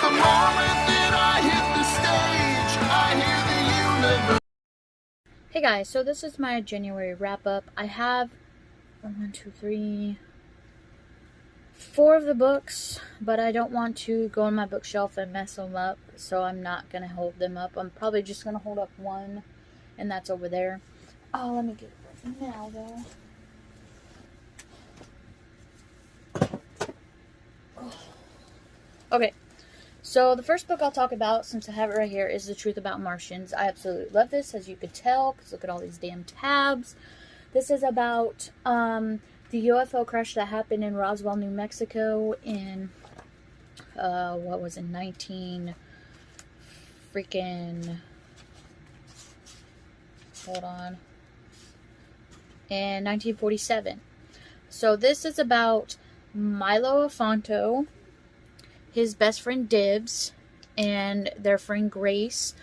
the moment that I hit the stage, I hear the universe. Hey guys, so this is my January wrap up. I have 4 of the books, but I don't want to go on my bookshelf and mess them up, so I'm not going to hold them up. I'm probably just going to hold up one, and that's over there. Oh, let me get it now, though. Okay, so the first book I'll talk about, since I have it right here, is The Truth About Martians. I absolutely love this, as you could tell, because look at all these damn tabs. This is about the UFO crash that happened in Roswell, New Mexico in, what was it, 19 freaking, hold on, in 1947. So this is about Milo Afonso, his best friend Dibs, and their friend Grace,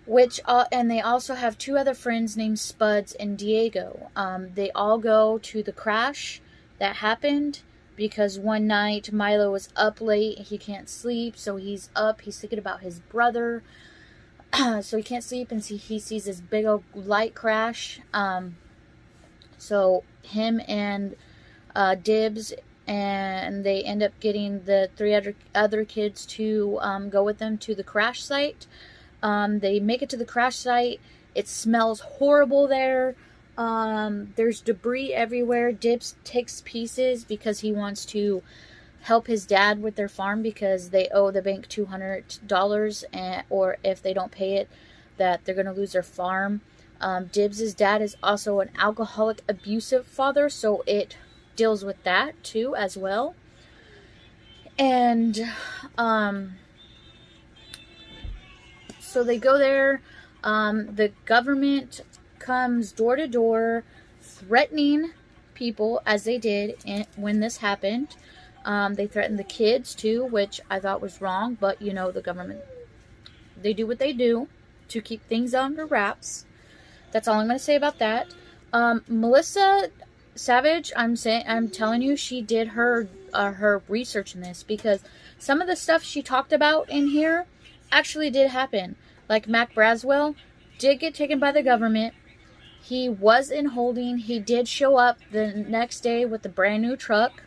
and they also have 2 other friends named Spuds and Diego. They all go to the crash that happened because one night Milo was up late, he can't sleep, so he's up, he's thinking about his brother, so he can't sleep, and he sees this big old light crash. So him and Dibs, and they end up getting the 3 other kids to go with them to the crash site. They make it to the crash site. It smells horrible there. There's debris everywhere. Dibs takes pieces because he wants to help his dad with their farm because they owe the bank $200, or if they don't pay it, that they're going to lose their farm. Dibs' dad is also an alcoholic, abusive father, so it deals with that too as well. And so they go there. The government comes door to door threatening people, as they did when this happened. They threatened the kids too, which I thought was wrong, but you know, the government, they do what they do to keep things under wraps. That's all I'm going to say about that. Melissa Savage, I'm telling you, she did her research in this, because some of the stuff she talked about in here actually did happen. Like Mac Braswell did get taken by the government. He was in holding. He did show up the next day with a brand new truck.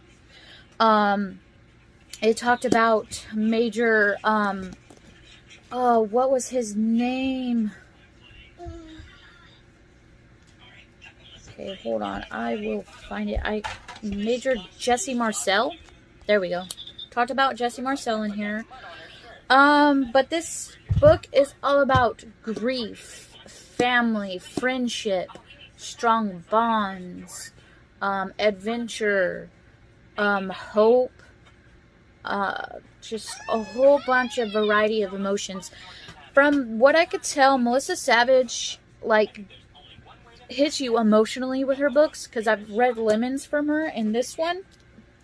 It talked about Major, what was his name? Okay, hold on. I will find it. Major Jesse Marcel. There we go. Talked about Jesse Marcel in here. But this book is all about grief, family, friendship, strong bonds, adventure, hope, just a whole bunch of variety of emotions. From what I could tell, Melissa Savage, hits you emotionally with her books, because I've read Lemons from her and this one,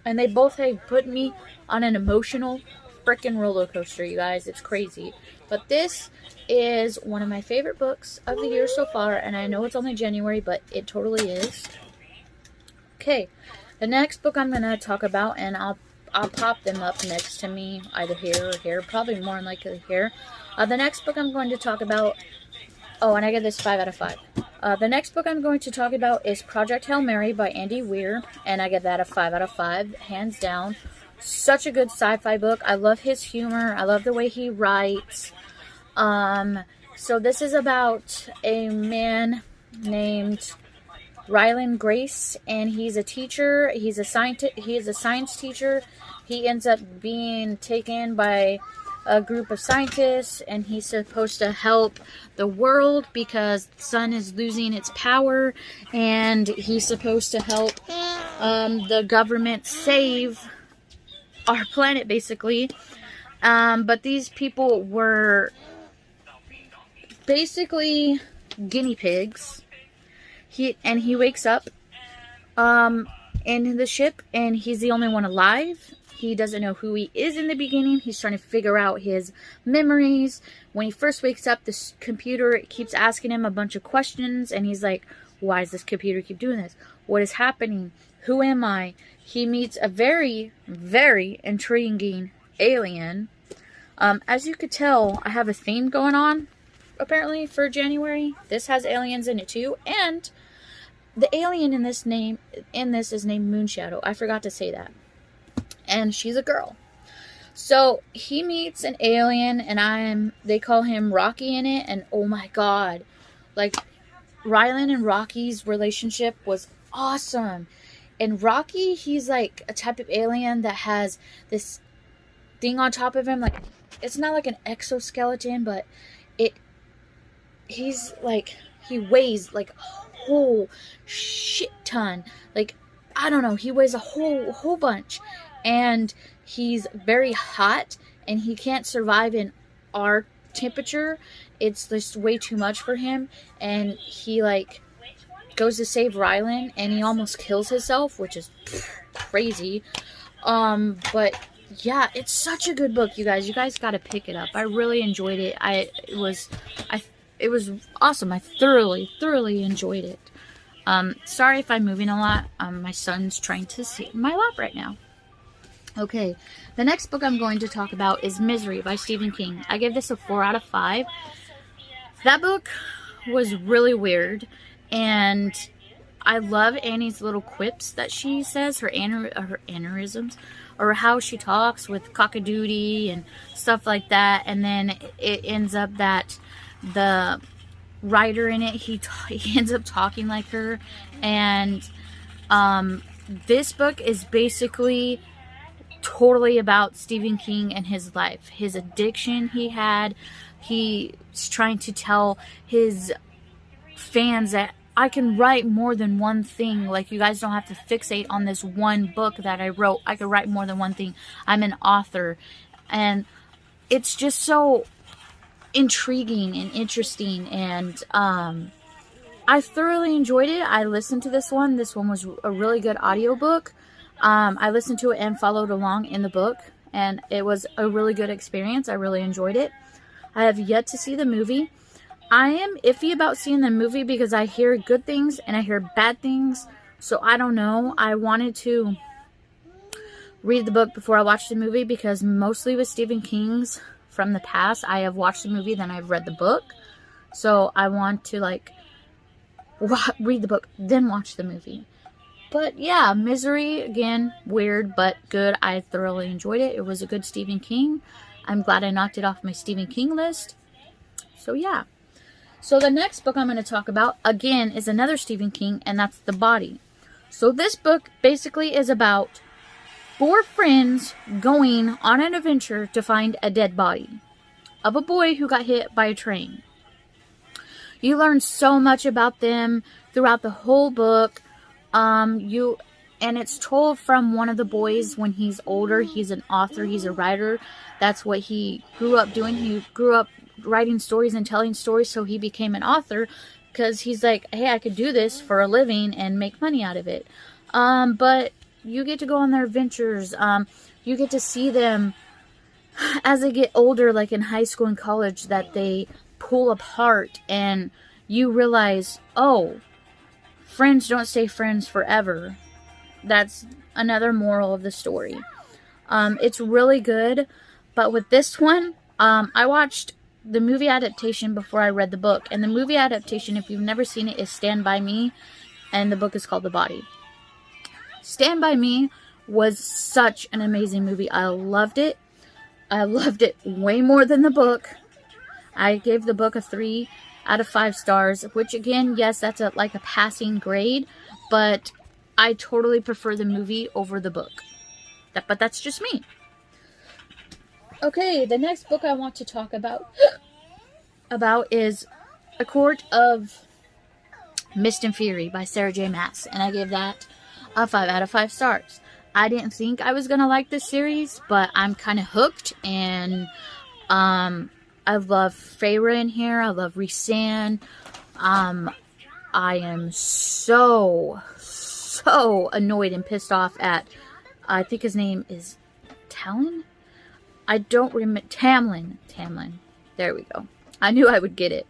and they both have put me on an emotional freaking roller coaster, you guys. It's crazy. But this is one of my favorite books of the year so far, and I know it's only January, but it totally is. Okay, the next book I'm going to talk about, and I'll pop them up next to me, either here or here, probably more than likely here. The next book I'm going to talk about, and I give this 5 out of 5. The next book I'm going to talk about is Project Hail Mary by Andy Weir, and I give that a 5 out of 5, hands down. Such a good sci-fi book. I love his humor. I love the way he writes. So this is about a man named Ryland Grace, and he's a teacher. He is a science teacher. He ends up being taken by a group of scientists, and he's supposed to help the world because the sun is losing its power, and he's supposed to help the government save our planet, basically. But these people were basically guinea pigs. He wakes up in the ship, and he's the only one alive. He doesn't know who he is in the beginning. He's trying to figure out his memories. When he first wakes up, this computer keeps asking him a bunch of questions, and he's like, why does this computer keep doing this? What is happening? Who am I? He meets a very, very intriguing alien As you could tell, I have a theme going on, apparently, for January. This has aliens in it too, and the alien in this is named Moonshadow. I forgot to say that. And she's a girl. So he meets an alien, and they call him Rocky in it, and oh my god, like, Rylan and Rocky's relationship was awesome. And Rocky, he's like a type of alien that has this thing on top of him, like, it's not like an exoskeleton, but he's like, he weighs like a whole shit ton. Like, I don't know, he weighs a whole bunch. And he's very hot, and he can't survive in our temperature. It's just way too much for him. And he, like, goes to save Rylan, and he almost kills himself, which is crazy. But yeah, it's such a good book, you guys. You guys got to pick it up. I really enjoyed it. It was awesome. I thoroughly enjoyed it. Sorry if I'm moving a lot. My son's trying to sit in my lap right now. Okay, the next book I'm going to talk about is Misery by Stephen King. I give this a 4 out of 5. That book was really weird, and I love Annie's little quips that she says, her aneurysms, or how she talks with cockadoodie and stuff like that. And then it ends up that the writer in it, he ends up talking like her. And this book is basically totally about Stephen King and his life, his addiction he had. He's trying to tell his fans that I can write more than one thing. Like, you guys don't have to fixate on this one book that I wrote. I could write more than one thing. I'm an author. And it's just so intriguing and interesting. And I thoroughly enjoyed it. I listened to this one. This one was a really good audiobook. I listened to it and followed along in the book, and it was a really good experience. I really enjoyed it. I have yet to see the movie. I am iffy about seeing the movie because I hear good things and I hear bad things, so I don't know. I wanted to read the book before I watched the movie, because mostly with Stephen King's from the past, I have watched the movie, then I've read the book. So I want to, like, read the book, then watch the movie. But yeah, Misery, again, weird but good. I thoroughly enjoyed it. It was a good Stephen King. I'm glad I knocked it off my Stephen King list. So yeah. So the next book I'm going to talk about, again, is another Stephen King, and that's The Body. So this book basically is about 4 friends going on an adventure to find a dead body of a boy who got hit by a train. You learn so much about them throughout the whole book. And it's told from one of the boys when he's older. He's an author, he's a writer. That's what he grew up doing. He grew up writing stories and telling stories, so he became an author, because he's like, hey, I could do this for a living and make money out of it. But you get to go on their adventures. You get to see them as they get older, like in high school and college, that they pull apart, and you realize, oh, friends don't stay friends forever. That's another moral of the story. It's really good, but with this one, I watched the movie adaptation before I read the book, and the movie adaptation, if you've never seen it, is Stand By Me, and the book is called The Body. Stand By Me was such an amazing movie. I loved it. I loved it way more than the book. I gave the book a 3 out of 5 stars, which, again, yes, that's like a passing grade, but I totally prefer the movie over the book. But that's just me. Okay, the next book I want to talk about is A Court of Mist and Fury by Sarah J. Maas, and I gave that a 5 out of 5 stars. I didn't think I was going to like this series, but I'm kind of hooked, and I love Feyre in here. I love Rhysand. I am so annoyed and pissed off at, I think his name is Talon? I don't remember. Tamlin. There we go. I knew I would get it.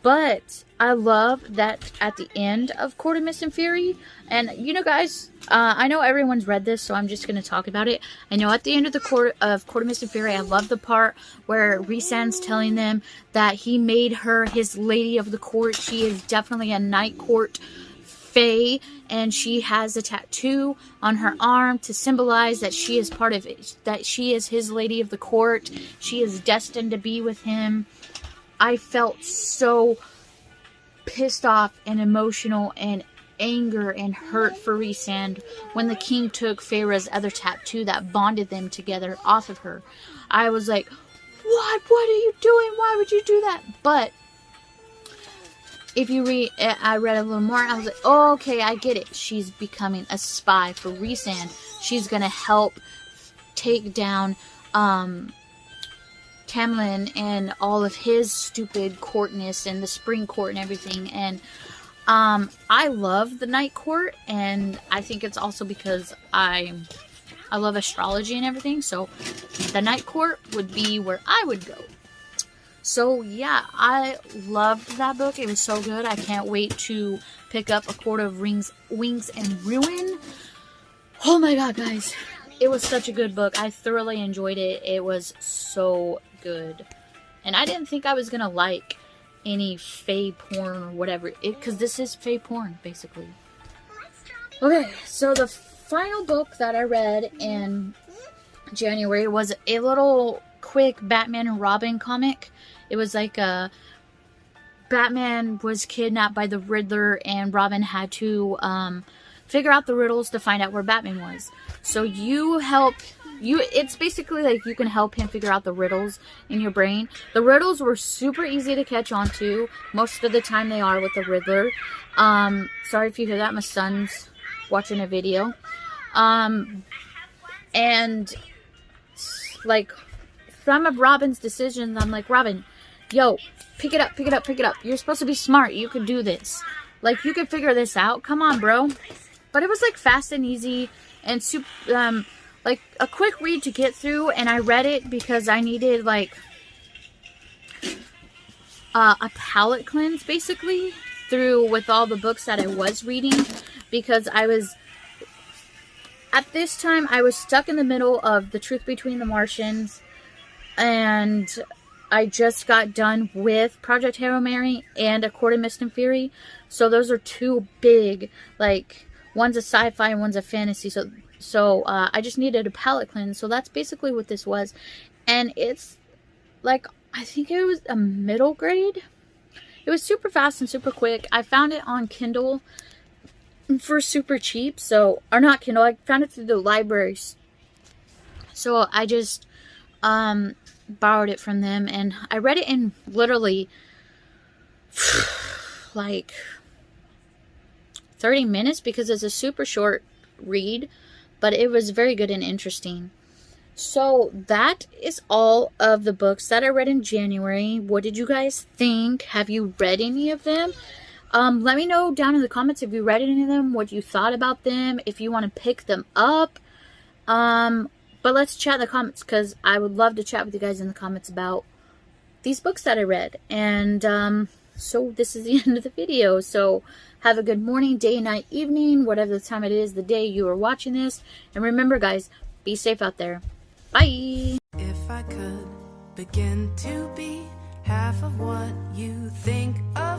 But I love that at the end of Court of Mist and Fury, and you know, guys, I know everyone's read this, so I'm just going to talk about it. I know at the end of the Court of Mist and Fury, I love the part where Rhysand's telling them that he made her his lady of the court. She is definitely a night court fae, and she has a tattoo on her arm to symbolize that she is part of it, that she is his lady of the court. She is destined to be with him. I felt so pissed off and emotional and anger and hurt for Rhysand when the king took Feyre's other tattoo that bonded them together off of her. I was like, what are you doing? Why would you do that? But if you read, I read a little more, I was like, oh, okay, I get it. She's becoming a spy for Rhysand. She's going to help take down Tamlin and all of his stupid courtness and the spring court and everything. And I love the night court, and I think it's also because I love astrology and everything. So the night court would be where I would go. So yeah, I loved that book. It was so good. I can't wait to pick up A Court of Wings and Ruin. Oh my god, guys. It was such a good book. I thoroughly enjoyed it. It was so good. And I didn't think I was going to like any fae porn or whatever. Because this is fae porn, basically. Okay, so the final book that I read in January was a little quick Batman and Robin comic. It was like a Batman was kidnapped by the Riddler, and Robin had to figure out the riddles to find out where Batman was. So it's basically like you can help him figure out the riddles in your brain. The riddles were super easy to catch on to. Most of the time they are with the Riddler. Sorry if you hear that. My son's watching a video. And like some of Robin's decisions, I'm like, Robin, yo, pick it up. You're supposed to be smart. You could do this. Like, you could figure this out. Come on, bro. But it was like fast and easy and super, like a quick read to get through. And I read it because I needed like a palate cleanse, basically, through with all the books that I was reading, because at this time I was stuck in the middle of The Truth Between the Martians, and I just got done with Project Hail Mary and A Court of Mist and Fury. So those are two big, like, one's a sci-fi and one's a fantasy. So I just needed a palate cleanse. So that's basically what this was. And it's like, I think it was a middle grade. It was super fast and super quick. I found it on Kindle for super cheap. So, or not Kindle, I found it through the libraries. So I just borrowed it from them, and I read it in literally like 30 minutes because it's a super short read, but it was very good and interesting. So that is all of the books that I read in January. What did you guys think? Have you read any of them? Let me know down in the comments if you read any of them, what you thought about them, if you want to pick them up. But let's chat in the comments, because I would love to chat with you guys in the comments about these books that I read. And so this is the end of the video. So have a good morning, day, night, evening, whatever the time it is, the day you are watching this. And remember, guys, be safe out there. Bye. If I could begin to be half of what you think of